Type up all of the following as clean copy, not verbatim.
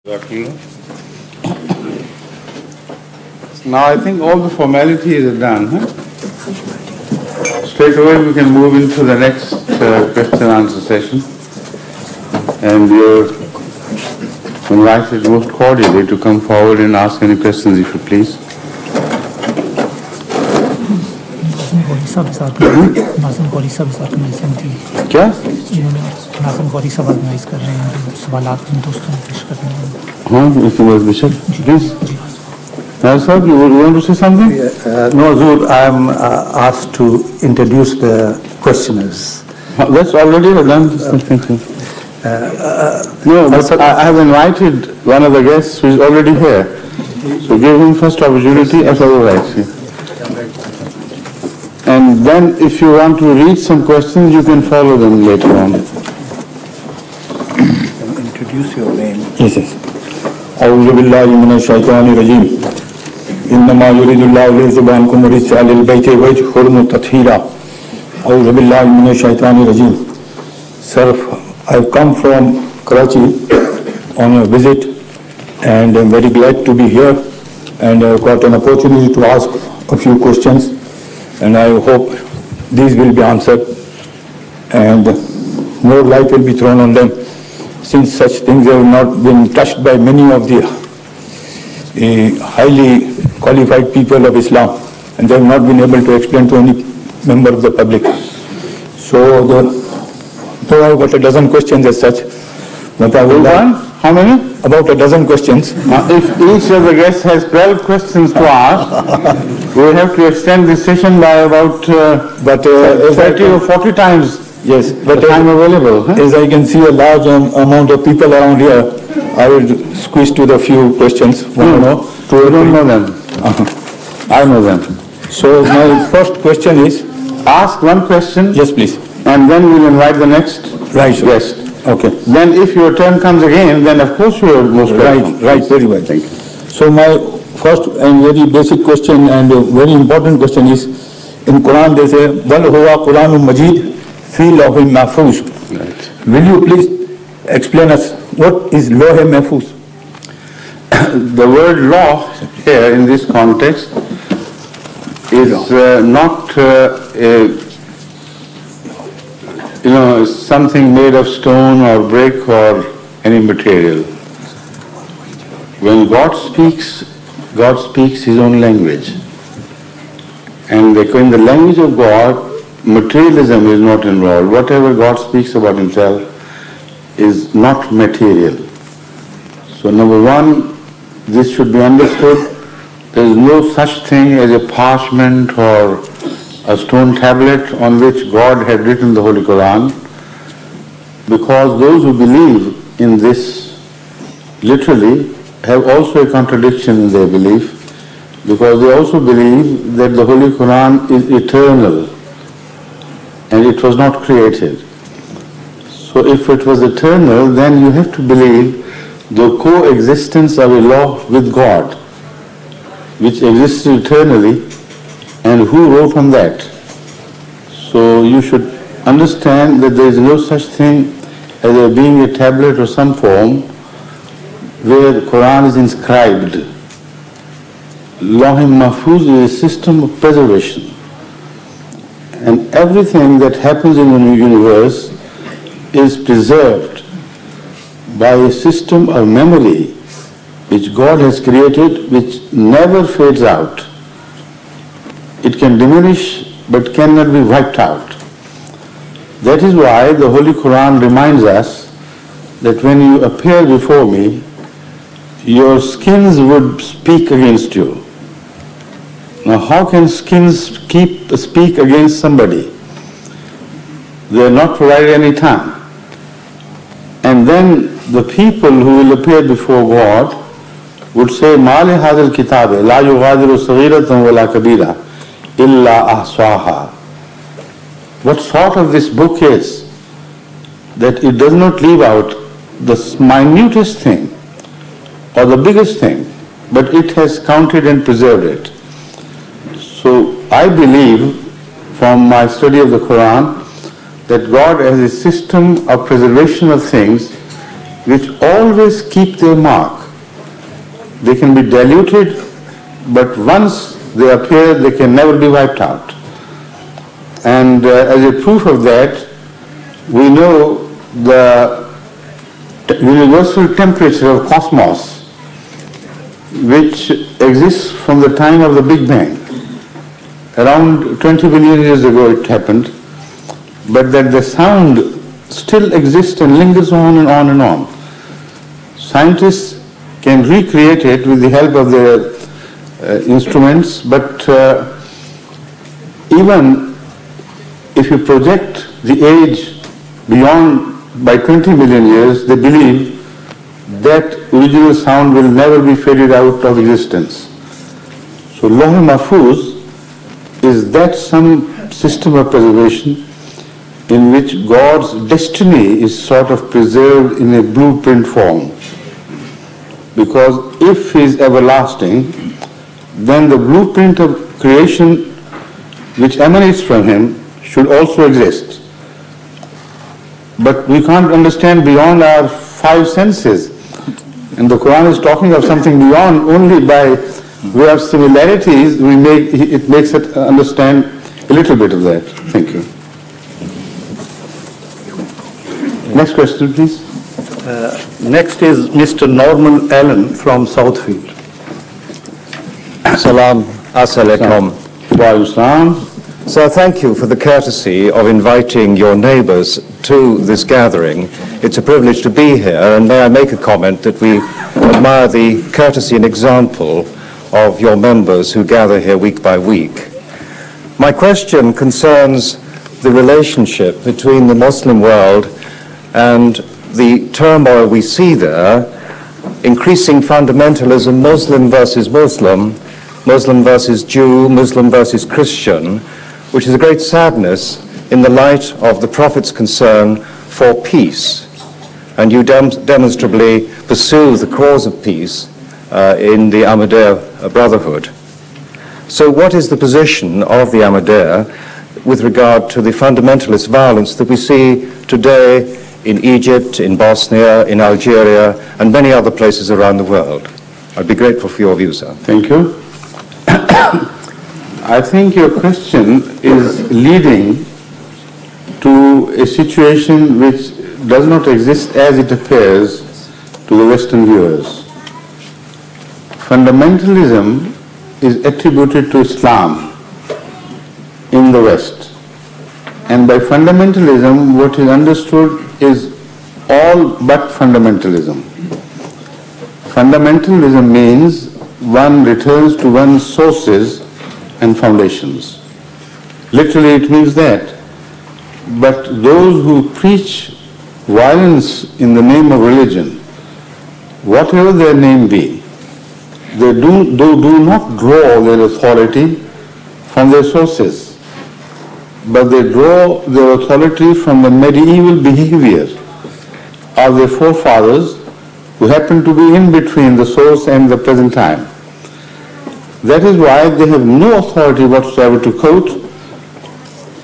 Now I think all the formalities are done. Straight away we can move into the next question and answer session. And you're invited most cordially to come forward and ask any questions if you please. क्या? हाँ, Bishop, please. Sir, you want to say something? No, Hazur, I am asked to introduce the questioners. That's already done. Thank you. No, but I have invited one of the guests who is already here. So give him first opportunity as otherwise. And then if you want to read some questions, you can follow them later on. Introduce your name. Yes, yes. أعوذ بالله من الشيطان الرجيم إنما يريد الله ليذهب عنكم الرجس أهل البيت ويطهركم تطهيرا أعوذ بالله من الشيطان الرجيم. Sir, I've come from Karachi on a visit and I'm very glad to be here and I've got an opportunity to ask a few questions and I hope these will be answered and more light will be thrown on them, since such things have not been touched by many of the highly qualified people of Islam, and they have not been able to explain to any member of the public. So, though I've got a dozen questions as such, but I will... How many? About a dozen questions. If each of the guests has 12 questions to ask, we have to extend this session by about 30 or 40 times. Yes, but time available. As I can see a large amount of people around here, I will squeeze to the few questions. You don't know them. I know them. So my first question is... Ask one question. Yes, please. And then we'll invite the next guest. Okay. Then if your turn comes again, then of course you are most welcome. Right, very well. Thank you. So my first and very basic question and a very important question is, in Quran they say, Wal huwa Quranun Majid fi lawhin mahfuz. Will you please explain us what is lawh mahfuz? The word law here in this context is not something made of stone or brick or any material. When God speaks His own language. And in the language of God, materialism is not involved. Whatever God speaks about Himself is not material. So number one, this should be understood. There is no such thing as a parchment or a stone tablet on which God had written the Holy Quran, because those who believe in this literally have also a contradiction in their belief, because they also believe that the Holy Quran is eternal and it was not created. So if it was eternal, then you have to believe the coexistence of a law with God, which existed eternally, and who wrote on that. So you should understand that there is no such thing as there being a tablet or some form where the Quran is inscribed. Lawh Mahfuz is a system of preservation. And everything that happens in the universe is preserved by a system of memory which God has created, which never fades out. It can diminish but cannot be wiped out. That is why the Holy Quran reminds us that when you appear before me, your skins would speak against you. Now how can skins speak against somebody? They are not provided any tongue. And then the people who will appear before God would say, Ma li hadha al-kitab la yughadiru saghiratan wa la kabira illa ahsaha. What sort of this book is that it does not leave out the minutest thing or the biggest thing, but it has counted and preserved it. So I believe from my study of the Quran that God has a system of preservation of things which always keep their mark. They can be diluted, but once they appear, they can never be wiped out. And as a proof of that, we know the universal temperature of cosmos, which exists from the time of the Big Bang. Around 20 billion years ago it happened, but that the sound still exists and lingers on and on and on. Scientists can recreate it with the help of their instruments, but even if you project the age beyond by 20 million years, they believe that original sound will never be faded out of existence. So Lawh Mahfuz is that some system of preservation in which God's destiny is sort of preserved in a blueprint form. Because if He is everlasting, then the blueprint of creation which emanates from Him should also exist. But we can't understand beyond our five senses. And the Quran is talking of something beyond only by way of similarities. It makes it understand a little bit of that. Thank you. Next question, please. Next is Mr. Norman Allen from Southfield. Salam alaikum. So thank you for the courtesy of inviting your neighbours to this gathering. It's a privilege to be here, and may I make a comment that we admire the courtesy and example of your members who gather here week by week. My question concerns the relationship between the Muslim world and the turmoil we see there, increasing fundamentalism, Muslim versus Muslim, Muslim versus Jew, Muslim versus Christian, which is a great sadness in the light of the Prophet's concern for peace. And you demonstrably pursue the cause of peace in the Ahmadiyya Brotherhood. So what is the position of the Ahmadiyya with regard to the fundamentalist violence that we see today in Egypt, in Bosnia, in Algeria, and many other places around the world? I'd be grateful for your views, sir. Thank you. I think your question is leading to a situation which does not exist as it appears to the Western viewers. Fundamentalism is attributed to Islam in the West. And by fundamentalism, what is understood is all but fundamentalism. Fundamentalism means one returns to one's sources and foundations. Literally it means that. But those who preach violence in the name of religion, whatever their name be, they do not draw their authority from their sources, but they draw their authority from the medieval behavior of their forefathers who happen to be in between the source and the present time. That is why they have no authority whatsoever to quote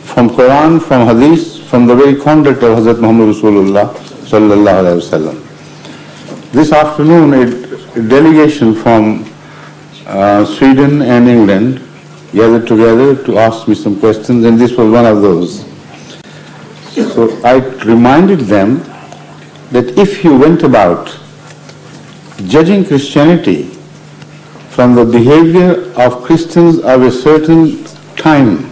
from Quran, from Hadith, from the very conduct of Hadhrat Muhammad Rasulullah sallallahu alaihi wasallam. This afternoon, a delegation from Sweden and England gathered together to ask me some questions, and this was one of those. So I reminded them that if you went about judging Christianity from the behavior of Christians of a certain time,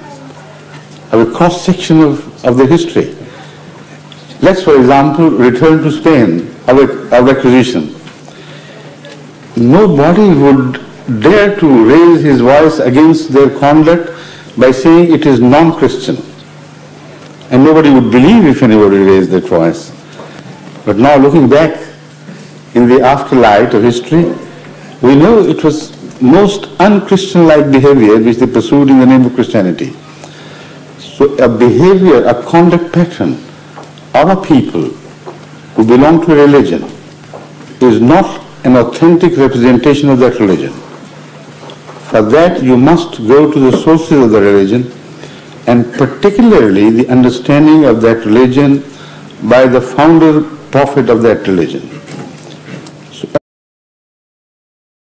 of a cross-section of the history. Let's, for example, return to Spain, our acquisition. Nobody would dare to raise his voice against their conduct by saying it is non-Christian. And nobody would believe if anybody raised their voice. But now looking back in the afterlight of history, we know it was most un-Christian-like behavior which they pursued in the name of Christianity. So a behavior, a conduct pattern of a people who belong to a religion is not an authentic representation of that religion. For that you must go to the sources of the religion, and particularly the understanding of that religion by the founder prophet of that religion.